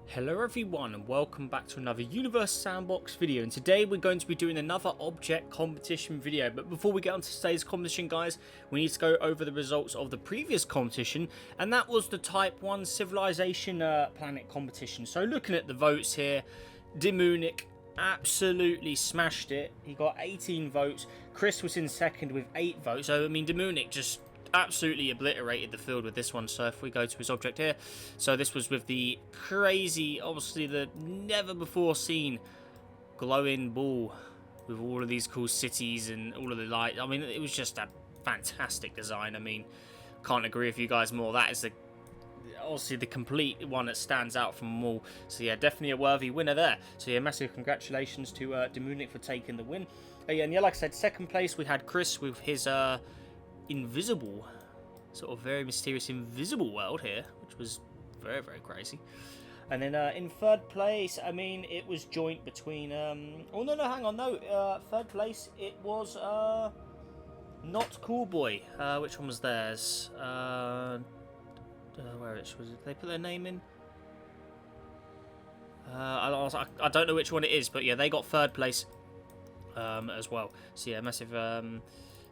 Hello everyone and welcome back to another Universe Sandbox video, and today we're going to be doing another object competition video. But before we get on to today's competition, guys, we need to go over the results of the previous competition, and that was the Type 1 Civilization Planet competition. So looking at the votes here, Demunic absolutely smashed it. He got 18 votes. Chris was in second with 8 votes. So I mean, Demunic just absolutely obliterated the field with this one. So if we go to his object here, so this was with the crazy, obviously the never before seen glowing ball with all of these cool cities and all of the light. I mean, it was just a fantastic design. I mean, can't agree with you guys more. That is the obviously the complete one that stands out from them all. So yeah, definitely a worthy winner there. So yeah, massive congratulations to Demunic for taking the win. Yeah, and yeah, like I said, second place we had Chris with his invisible, sort of very mysterious invisible world here, which was very, very crazy. And then in third place, I mean, it was joint between oh no, hang on, no, third place it was Not Cool Boy. Which one was theirs? Where was it? Did they put their name in? I don't know which one it is, but yeah, they got third place as well. So yeah, massive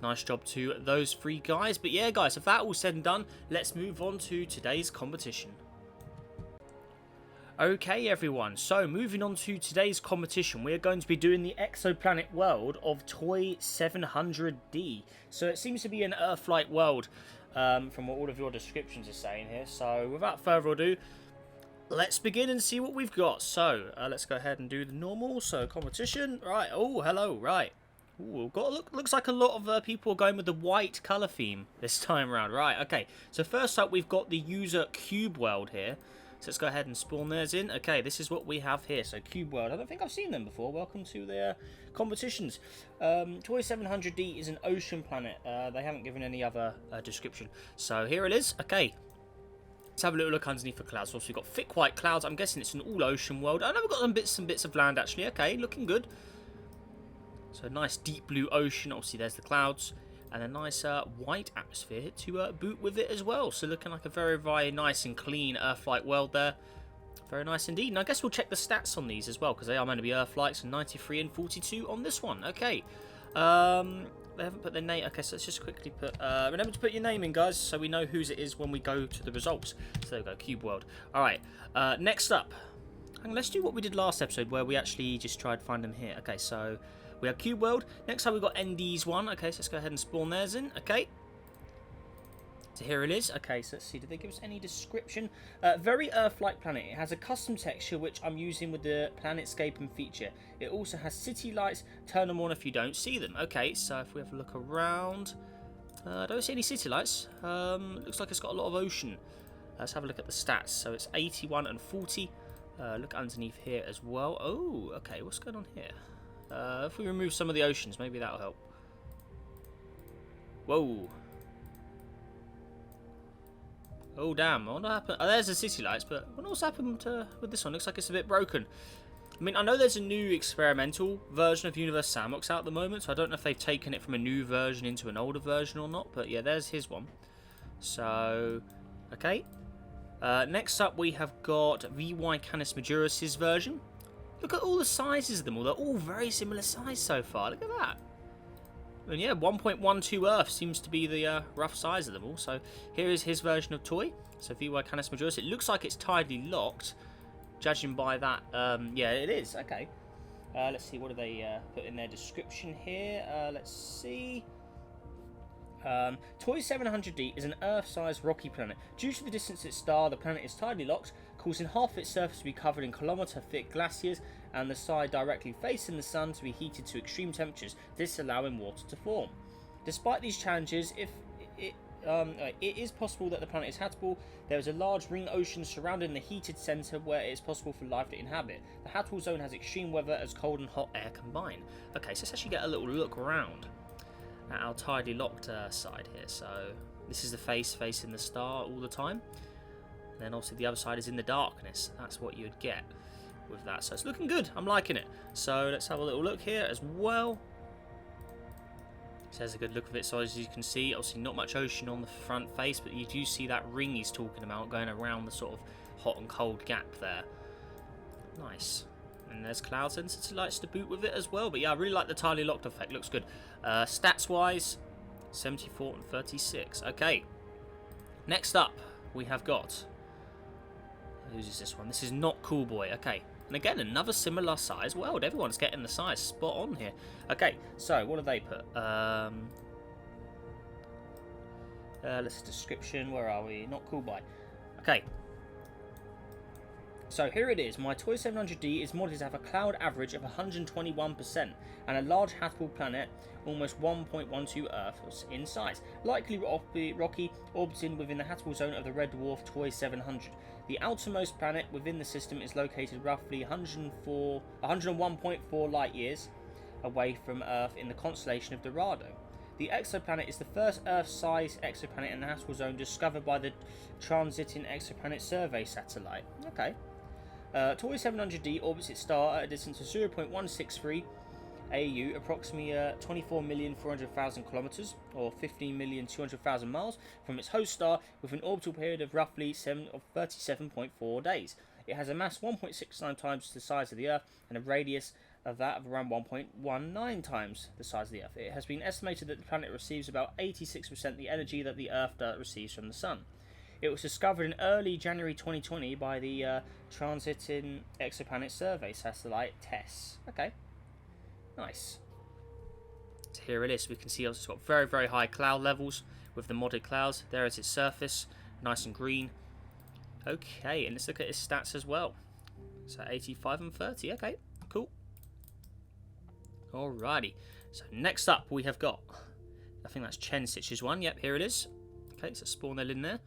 nice job to those three guys. But yeah, guys, if that all said and done, let's move on to today's competition. Okay, everyone, so moving on to today's competition, we're going to be doing the exoplanet world of TOI 700D. So it seems to be an Earth-like world from what all of your descriptions are saying here. So without further ado, let's begin and see what we've got. So let's go ahead and do the normal. So competition, right? Oh, hello, right. Ooh, looks like a lot of people are going with the white colour theme this time around. Right, okay. So first up, we've got the user Cube World here. So let's go ahead and spawn theirs in. Okay, this is what we have here. So Cube World. I don't think I've seen them before. Welcome to their competitions. TOI 700D is an ocean planet. They haven't given any other description. So here it is. Okay. Let's have a little look underneath the clouds. Also, we've got thick white clouds. I'm guessing it's an all-ocean world. I know we've got some bits of land, actually. Okay, looking good. So a nice deep blue ocean, obviously there's the clouds, and a nice white atmosphere to boot with it as well. So looking like a very, very nice and clean Earth-like world there. Very nice indeed. And I guess we'll check the stats on these as well, because they are meant to be Earth-like, so 93 and 42 on this one. Okay. They haven't put their name. Okay, so let's just quickly put... remember to put your name in, guys, so we know whose it is when we go to the results. So there we go, Cube World. Alright, next up. Let's do what we did last episode, where we actually just tried to find them here. Okay, so... we have Cube World. Next time we've got ND's one. Okay, so let's go ahead and spawn theirs in. Okay. So here it is. Okay, so let's see. Did they give us any description? Very Earth-like planet. It has a custom texture, which I'm using with the planetscaping feature. It also has city lights. Turn them on if you don't see them. Okay, so if we have a look around. I don't see any city lights. Looks like it's got a lot of ocean. Let's have a look at the stats. So it's 81 and 40. Look underneath here as well. Oh, okay. What's going on here? If we remove some of the oceans, maybe that'll help. Whoa. Oh, damn. I wonder what happened. Oh, there's the city lights, but I wonder what's happened with this one. Looks like it's a bit broken. I mean, I know there's a new experimental version of Universe Sandbox out at the moment, so I don't know if they've taken it from a new version into an older version or not, but yeah, there's his one. So, okay. Next up, we have got VY Canis Majoris' version. Look at all the sizes of them all. They're all very similar size so far. Look at that. And yeah, 1.12 Earth seems to be the rough size of them all. So here is his version of TOI. So VY Canis Majoris. It looks like it's tidally locked. Judging by that, yeah, it is. Okay. Let's see. What do they put in their description here? Let's see. TOI 700D is an Earth-sized rocky planet. Due to the distance to its star, the planet is tidally locked, causing half its surface to be covered in kilometre-thick glaciers and the side directly facing the sun to be heated to extreme temperatures, this allowing water to form. Despite these challenges, it is possible that the planet is habitable. There is a large ring ocean surrounding the heated centre where it is possible for life to inhabit. The habitable zone has extreme weather as cold and hot air combine. Okay, so let's actually get a little look around at our tidally locked side here. So this is the face facing the star all the time. And then obviously the other side is in the darkness. That's what you'd get with that. So it's looking good. I'm liking it. So let's have a little look here as well. So there's a good look of it. So as you can see, obviously not much ocean on the front face, but you do see that ring he's talking about going around the sort of hot and cold gap there. Nice. And there's cloud sensitivity lights to boot with it as well. But yeah, I really like the tightly locked effect. Looks good. Stats-wise, 74 and 36. Okay. Next up, we have got... Whose is this one? This is Not Cool Boy. Okay. And again, another similar size world. Everyone's getting the size spot on here. Okay, so what do they put? Let's description. Where are we? Not Cool Boy. Okay. So here it is. My TOI 700D is modded to have a cloud average of 121% and a large habitable planet, almost 1.12 Earths in size, likely rocky, orbiting within the habitable zone of the red dwarf TOI 700. The outermost planet within the system is located roughly 101.4 light years away from Earth in the constellation of Dorado. The exoplanet is the first Earth-sized exoplanet in the habitable zone discovered by the Transiting Exoplanet Survey satellite. Okay. TOI 700D orbits its star at a distance of 0.163 AU, approximately 24,400,000 kilometers, or 15,200,000 miles, from its host star, with an orbital period of roughly 37.4 days. It has a mass 1.69 times the size of the Earth and a radius of that of around 1.19 times the size of the Earth. It has been estimated that the planet receives about 86% the energy that the Earth receives from the Sun. It was discovered in early January 2020 by the Transiting Exoplanet Survey satellite TESS. Okay, nice. So here it is. We can see it's got very, very high cloud levels with the modded clouds. There is its surface, nice and green. Okay, and let's look at its stats as well. So 85 and 30. Okay, cool. Alrighty. So next up we have got, I think that's Chen Sitch's one. Yep, here it is. Okay, so spawn there in there.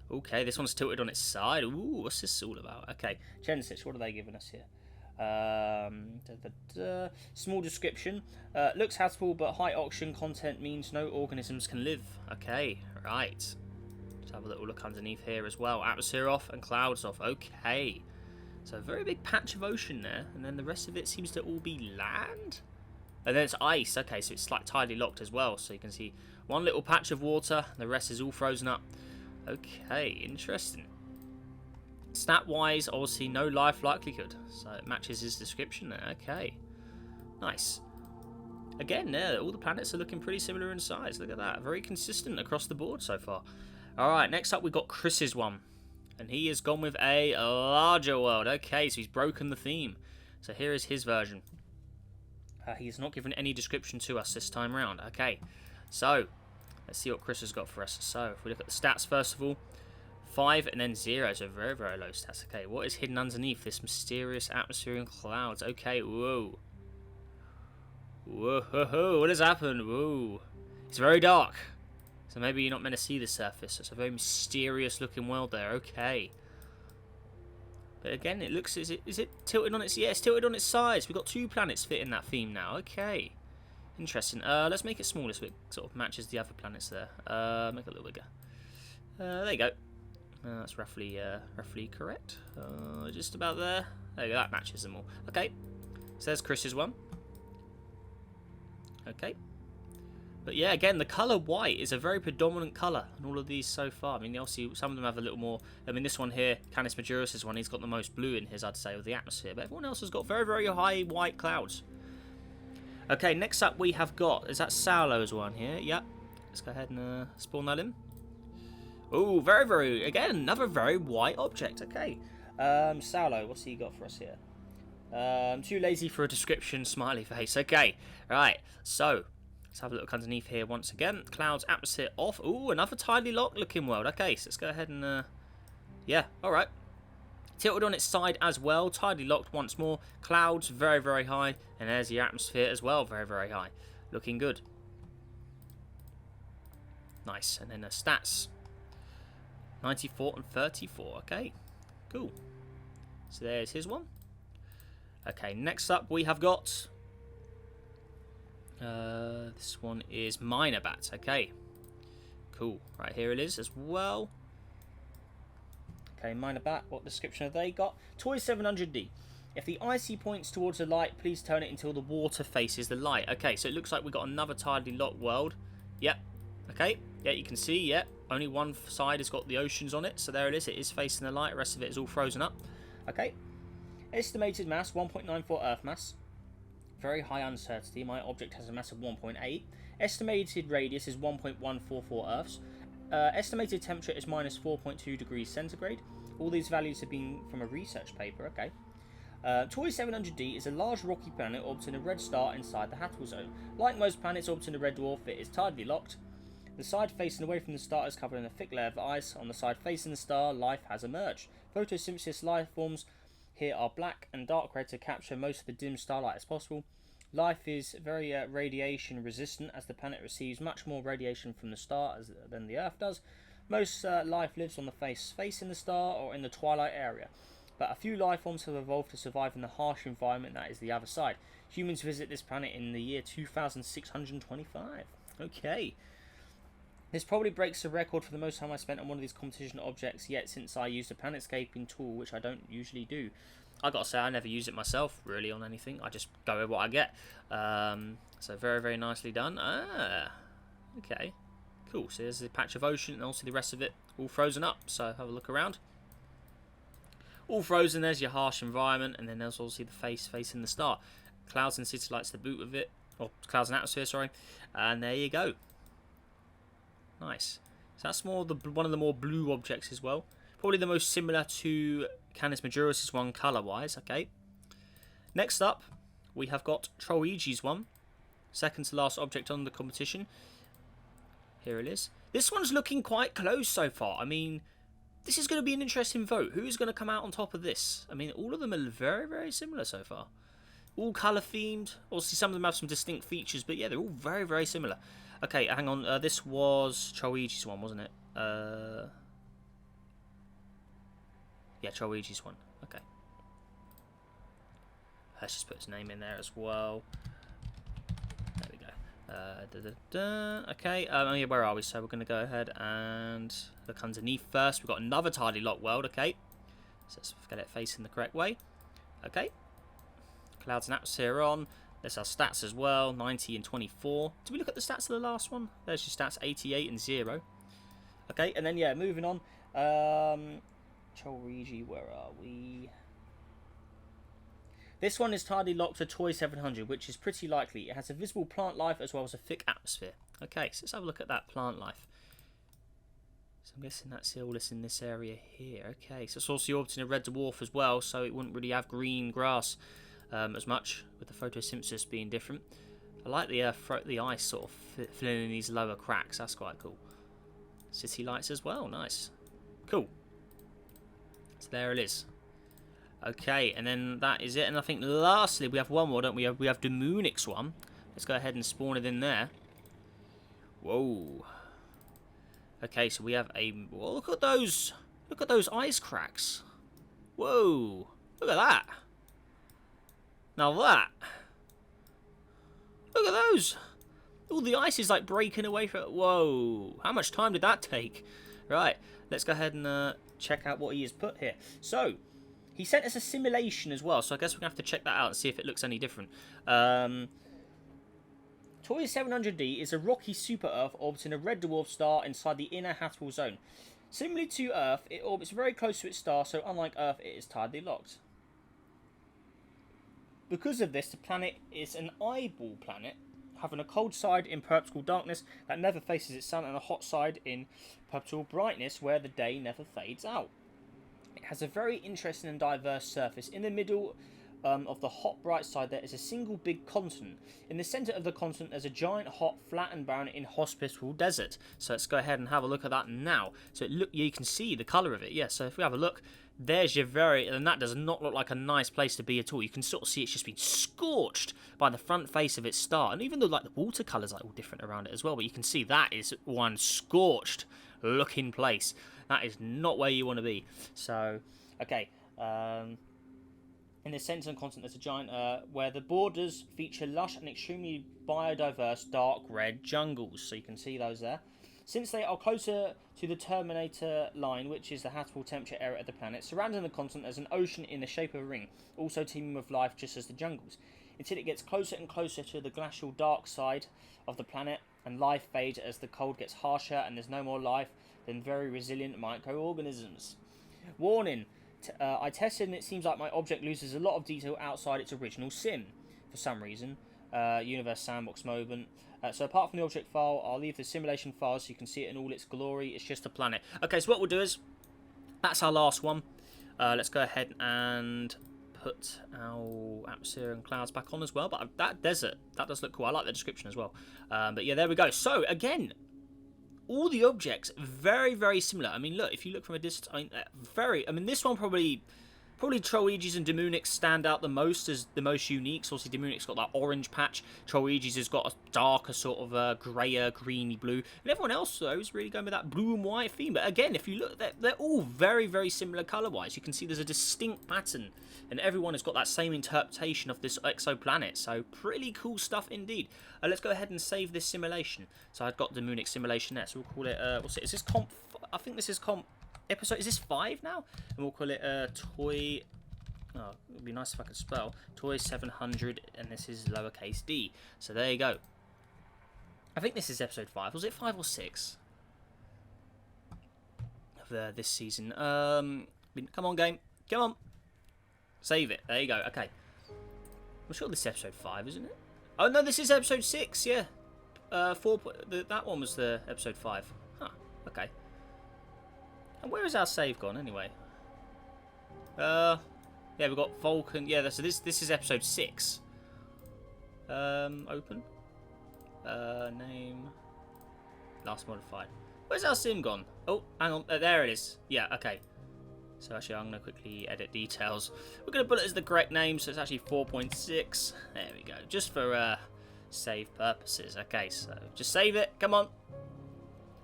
Okay, this one's tilted on its side. Ooh, what's this all about? Okay, Chensich, what are they giving us here? Small description. Looks habitable, but high oxygen content means no organisms can live. Okay, right. Let's have a little look underneath here as well. Atmosphere off and clouds off. Okay. So a very big patch of ocean there, and then the rest of it seems to all be land. And then it's ice. Okay, so it's like tidally locked as well. So you can see one little patch of water, the rest is all frozen up. Okay, interesting. Stat-wise, obviously no life likelihood, so it matches his description there. Okay, nice. Again, yeah, all the planets are looking pretty similar in size. Look at that, very consistent across the board so far. Alright, next up we've got Chris's one. And he has gone with a larger world. Okay, so he's broken the theme. So here is his version. He's not given any description to us this time round. Okay, so let's see what Chris has got for us. So, if we look at the stats first of all, 5 and then 0, so very, very low stats. Okay, what is hidden underneath this mysterious atmosphere and clouds? Okay, whoa. Whoa, what has happened? Whoa. It's very dark, so maybe you're not meant to see the surface. It's a very mysterious looking world there. Okay. But again, it looks, is it tilted on its, yeah, it's tilted on its sides. We've got 2 planets fitting that theme now. Okay. Interesting. Let's make it smaller so it sort of matches the other planets there. Make it a little bigger. There you go. That's roughly correct. Just about there. There you go. That matches them all. Okay. So there's Chris's one. Okay. But yeah, again, the colour white is a very predominant colour in all of these so far. I mean, obviously, some of them have a little more. I mean, this one here, Canis Majoris' one, he's got the most blue in his, I'd say, with the atmosphere. But everyone else has got very, very high white clouds. Okay, next up we have got, is that Saulo's one here? Yep. Let's go ahead and spawn that in. Oh, very, very, again, another very white object. Okay. Saulo, what's he got for us here? Too lazy for a description, smiley face. Okay, right. So, let's have a look underneath here once again. Clouds, atmosphere off. Ooh, another tidally locked looking world. Okay, so let's go ahead and, yeah, alright. Tilted on its side as well, tidally locked once more. Clouds very, very high, and there's the atmosphere as well, very, very high. Looking good. Nice, and then the stats. 94 and 34, okay. Cool. So there's his one. Okay, next up we have got... this one is Minor Bat, okay. Cool, right here it is as well. Okay, Minor Bat, what description have they got? TOI 700D. If the icy points towards the light, please turn it until the water faces the light. Okay, so it looks like we've got another tidally locked world. Yep. Okay, yeah, you can see, yep. Only one side has got the oceans on it, so there it is. It is facing the light. The rest of it is all frozen up. Okay. Estimated mass 1.94 Earth mass. Very high uncertainty. My object has a mass of 1.8. Estimated radius is 1.144 Earths. Estimated temperature is minus 4.2 degrees centigrade. All these values have been from a research paper. Okay. TOI 700d is a large rocky planet orbiting a red star inside the habitable zone. Like most planets orbiting a red dwarf, it is tidally locked. The side facing away from the star is covered in a thick layer of ice. On the side facing the star, life has emerged. Photosynthesis life forms here are black and dark red to capture most of the dim starlight as possible. Life is very radiation resistant, as the planet receives much more radiation from the star than the Earth does. Most life lives on the face facing the star or in the twilight area, but a few life forms have evolved to survive in the harsh environment that is the other side. Humans visit this planet in the year 2625. Okay. This probably breaks the record for the most time I spent on one of these competition objects yet, since I used a planetscaping tool, which I don't usually do. I gotta say, I never use it myself, really, on anything. I just go with what I get. So very, very nicely done. Okay. Cool. So there's the patch of ocean, and also the rest of it all frozen up. So have a look around. All frozen, there's your harsh environment, and then there's obviously the face facing the star. Clouds and city lights to boot with it. Or clouds and atmosphere, sorry. And there you go. Nice. So that's more one of the more blue objects as well. Probably the most similar to Canis Majoris' one colour-wise. Okay. Next up, we have got Troijes' one. Second to last object on the competition. Here it is. This one's looking quite close so far. I mean, this is going to be an interesting vote. Who's going to come out on top of this? I mean, all of them are very, very similar so far. All colour themed. Obviously, some of them have some distinct features, but yeah, they're all very, very similar. Okay, hang on. This was Troijes' one, wasn't it? Yeah, Troijes' one. Okay. Let's just put his name in there as well. There we go. Okay, yeah, where are we? So we're going to go ahead and look underneath first. We've got another tidally locked world. Okay. So let's get it facing the correct way. Okay. Clouds and atmosphere on. There's our stats as well, 90 and 24. Did we look at the stats of the last one? There's your stats, 88 and 0. Okay, and then, yeah, moving on. Troijes, where are we? This one is tidally locked to TOI 700, which is pretty likely. It has a visible plant life as well as a thick atmosphere. Okay, so let's have a look at that plant life. So I'm guessing that's all this in this area here. Okay, so it's also orbiting a red dwarf as well, so it wouldn't really have green grass as much, with the photosynthesis being different. I like the ice sort of filling in these lower cracks. That's quite cool. City lights as well. Nice. Cool. So there it is. Okay, and then that is it. And I think lastly we have one more, don't we? We have the Munich one. Let's go ahead and spawn it in there. Whoa. Okay, so we have a... Well, look at those. Look at those ice cracks. Whoa. Look at that. Now that. Look at those. All the ice is like breaking away from... Whoa. How much time did that take? Right. Let's go ahead and check out what he has put here. So, he sent us a simulation as well. So I guess we're going to have to check that out and see if it looks any different. TOI 700d is a rocky super-Earth orbiting a red dwarf star inside the inner habitable zone. Similarly to Earth, it orbits very close to its star, so unlike Earth, it is tidally locked. Because of this, the planet is an eyeball planet, having a cold side in perpetual darkness that never faces its sun, and a hot side in perpetual brightness where the day never fades out. It has a very interesting and diverse surface. In the middle of the hot bright side there is a single big continent. In the centre of the continent there's a giant hot flat and barren inhospitable desert. So let's go ahead and have a look at that now. So you can see the colour of it. Yeah, so if we have a look, there's your and that does not look like a nice place to be at all. You can sort of see it's just been scorched by the front face of its star. And even though like the watercolours are all different around it as well, but you can see that is one scorched looking place. That is not where you want to be. So, okay. In the centre of the continent, there's a giant, where the borders feature lush and extremely biodiverse dark red jungles. So you can see those there. Since they are closer to the terminator line, which is the habitable temperature area of the planet, surrounding the continent there's an ocean in the shape of a ring, also teeming with life just as the jungles. Until it gets closer and closer to the glacial dark side of the planet, and life fades as the cold gets harsher and there's no more life than very resilient microorganisms. Warning. I tested and it seems like my object loses a lot of detail outside its original sim for some reason. Universe Sandbox moment. So apart from the object file, I'll leave the simulation file so you can see it in all its glory. It's just a planet. Okay, so what we'll do is, that's our last one. Let's go ahead and put our atmosphere and clouds back on as well. But that desert, that does look cool. I like the description as well. But yeah, there we go. So again, all the objects very, very similar. I mean, look, if you look from a distance, I mean, this one probably Troijes and Demunix stand out the most as the most unique. So obviously Demunix got that orange patch. Troijes has got a darker sort of grayer, greeny blue. And everyone else, though, is really going with that blue and white theme. But again, if you look, they're all very, very similar colour-wise. You can see there's a distinct pattern. And everyone has got that same interpretation of this exoplanet. So pretty cool stuff indeed. Let's go ahead and save this simulation. So I've got Demunix simulation there. So we'll call it, what's it? Is this comp? I think this is comp. Episode, is this 5 now? And we'll call it TOI. Oh, it would be nice if I could spell TOI 700, and this is lowercase d. So there you go. I think this is episode 5. Was it 5 or 6 of this season? Come on, game. Come on. Save it. There you go. Okay. I'm sure this is episode 5, isn't it? Oh no, this is episode 6. Yeah. That one was the episode 5. Huh. Okay. And where is our save gone anyway? Yeah, we've got Vulcan. Yeah, so this is episode 6. Open. Name. Last modified. Where's our sim gone? Oh, hang on. There it is. Yeah, okay. So actually, I'm going to quickly edit details. We're going to put it as the correct name, so it's actually 4.6. There we go. Just for save purposes. Okay, so just save it. Come on.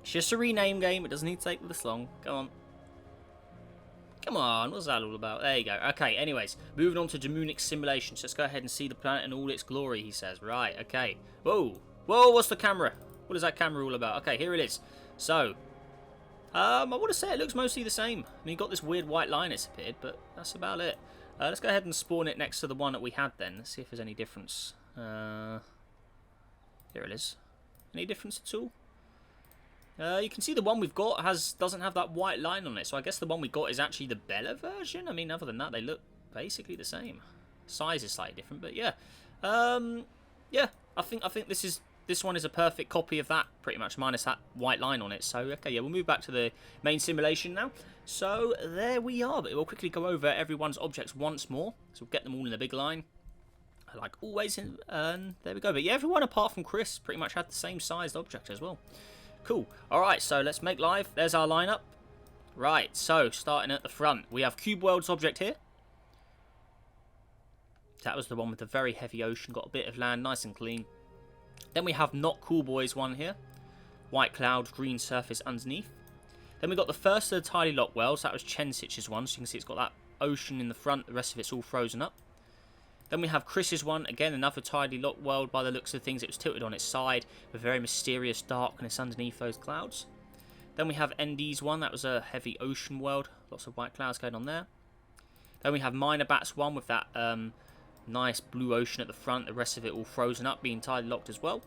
It's just a rename game. It doesn't need to take this long. Come on. Come on. What's that all about? There you go. Okay, anyways. Moving on to Demunix simulation. So let's go ahead and see the planet in all its glory, he says. Right, okay. Whoa. Whoa, what's the camera? What is that camera all about? Okay, here it is. So, I want to say it looks mostly the same. I mean, you got this weird white line that's appeared, but that's about it. Let's go ahead and spawn it next to the one that we had then. Let's see if there's any difference. Here it is. Any difference at all? You can see the one we've got doesn't have that white line on it, so I guess the one we got is actually the Bella version. I mean, other than that, they look basically the same. Size is slightly different, but yeah, yeah. I think this one is a perfect copy of that, pretty much, minus that white line on it. So okay, yeah, we'll move back to the main simulation now. So there we are, but we'll quickly go over everyone's objects once more. So we'll get them all in a big line, like always. And there we go. But yeah, everyone apart from Chris pretty much had the same sized object as well. Cool. Alright, so let's make live. There's our lineup. Right, so starting at the front, we have Cube World's object here. That was the one with the very heavy ocean, got a bit of land, nice and clean. Then we have Not Cool Boy's one here. White cloud, green surface underneath. Then we got the first of the Tidy Lock Worlds, that was Chensitch's one, so you can see it's got that ocean in the front, the rest of it's all frozen up. Then we have Chris's one, again another Tidy Lock World by the looks of things. It was tilted on its side with very mysterious darkness underneath those clouds. Then we have ND's one, that was a heavy ocean world, lots of white clouds going on there. Then we have Minor Bat's one with that nice blue ocean at the front, the rest of it all frozen up, being tidy locked as well.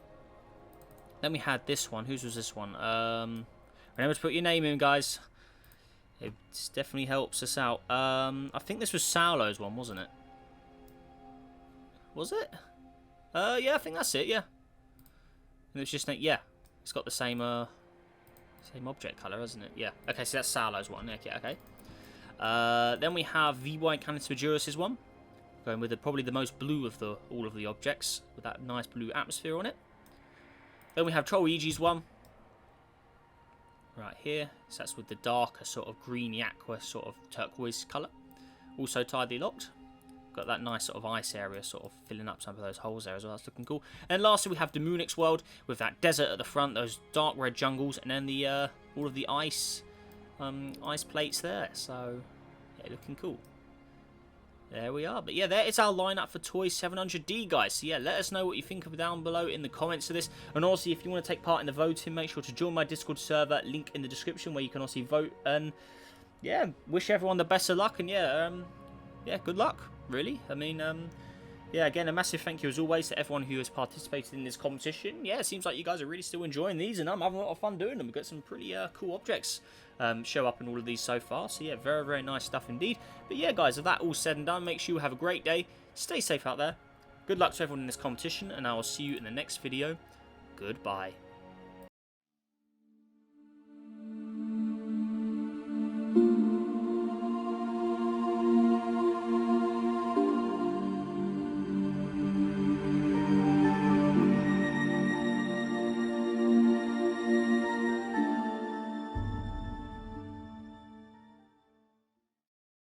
Then we had this one, whose was this one? Remember to put your name in, guys. It definitely helps us out. I think this was Saulo's one, wasn't it? Was it? Yeah, I think that's it, yeah. And it's just, yeah, it's got the same object colour, hasn't it? Yeah. Okay, so that's Saulo's one. Okay, okay. Then we have VY Canis one, going with probably the most blue of all of the objects, with that nice blue atmosphere on it. Then we have Troijes one, right here. So that's with the darker sort of greeny aqua sort of turquoise colour. Also tightly locked. Got that nice sort of ice area sort of filling up some of those holes there as well. That's looking cool. And lastly, we have Demunix world with that desert at the front, those dark red jungles, and then the all of the ice plates there. So yeah, looking cool. There we are. But yeah, there it's our lineup for TOI 700D, guys. So yeah, let us know what you think of down below in the comments of this. And also, if you want to take part in the voting, make sure to join my Discord server. Link in the description where you can also vote. And yeah, wish everyone the best of luck. And yeah, yeah, good luck. Really, I mean, yeah, again, a massive thank you as always to everyone who has participated in this competition. Yeah, it seems like you guys are really still enjoying these, and I'm having a lot of fun doing them. We've got some pretty cool objects show up in all of these so far. So yeah, very, very nice stuff indeed. But yeah, guys, with that all said and done, make sure you have a great day. Stay safe out there. Good luck to everyone in this competition, and I will see you in the next video. Goodbye.